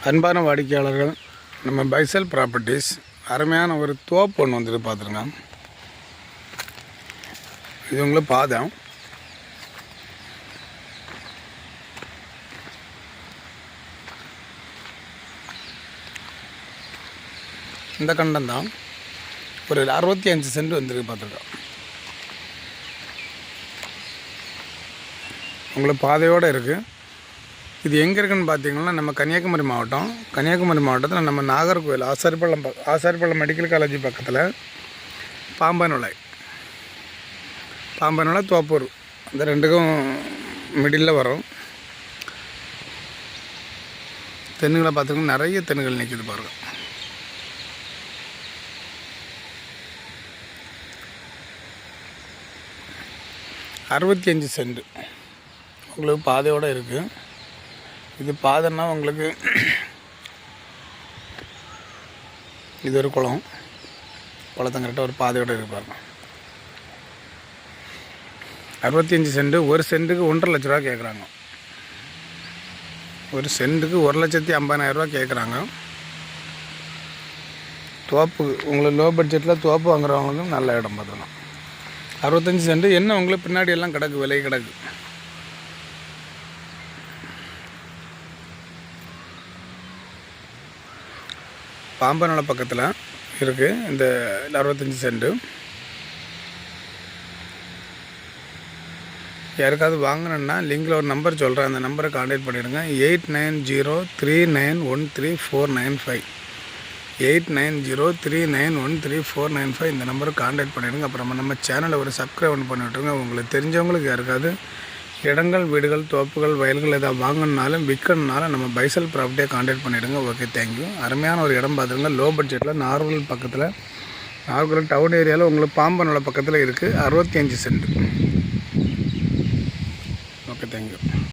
அன்பான வாடிக்கையாளர்கள், நம்ம பைசல் ப்ராப்பர்ட்டிஸ் அருமையான ஒரு தோப்பு ஒன்று வந்துட்டு பார்த்துருங்க. இது உங்களுக்கு பாதம். இந்த கண்டம் தான் ஒரு 65 சென்ட் வந்துருக்கு பார்த்துருக்கோம். உங்களுக்கு பாதையோடு இருக்குது. இது எங்கே இருக்குதுன்னு பார்த்தீங்கன்னா, நம்ம கன்னியாகுமரி மாவட்டத்தில் நம்ம நாகர்கோவில் ஆசாரிப்பள்ளம் மெடிக்கல் காலேஜ் பக்கத்தில் பாம்பனுலை தோப்பூர், இந்த ரெண்டுக்கும் மிடில் வரும். தென்னுகளை பார்த்திங்கன்னா நிறைய தென்னுகள் நிற்கிது பாருங்கள். அறுபத்தி சென்ட் உங்களுக்கு பாதையோடு இருக்குது. இது பாதைன்னா உங்களுக்கு இது ஒரு குளத்தங்கிட்ட ஒரு பாதையோடு இருப்பாருங்க. 65 சென்ட். ஒரு சென்ட்டுக்கு 1.5 லட்ச ரூபா கேட்குறாங்க. ஒரு சென்ட்டுக்கு 1,50,000 ரூபா கேட்குறாங்க. தோப்பு உங்களுக்கு லோ பட்ஜெட்டில் தோப்பு வாங்குறவங்களுக்கும் நல்ல இடம் பார்த்துக்கணும். 65 சென்ட். என்ன உங்களுக்கு பின்னாடி எல்லாம் கிடக்கு, விலை கிடக்கு. பாம்பனோட பக்கத்தில் இருக்குது இந்த 65 சென்ட்டு. யாருக்காவது வாங்கணுன்னா லிங்கில் ஒரு நம்பர் சொல்கிறேன், அந்த நம்பரை கான்டாக்ட் பண்ணிவிடுங்க. 8903913495 8903913495 இந்த நம்பருக்கு கான்டாக்ட் பண்ணிவிடுங்க. அப்புறம் நம்ம சேனலை ஒரு சப்ஸ்கிரைப் பண்ணி விட்ருங்க. உங்களுக்கு தெரிஞ்சவங்களுக்கு யாருக்காவது இடங்கள், வீடுகள், தோப்புகள், வயல்கள் எதாவது வாங்கணுனாலும் விற்கணுனாலும் நம்ம பைசல் ப்ராப்பர்ட்டியை கான்டாக்ட் பண்ணிவிடுங்க. Okay, thank you. அருமையான ஒரு இடம் பார்த்துருங்க. லோ பட்ஜெட்டில் நாகர்கோவில் பக்கத்தில், நாகர்கோவில் டவுன் ஏரியாவில் உங்களுக்கு பாம்பனோட பக்கத்தில் இருக்குது. 65 சென்ட். Okay, thank you.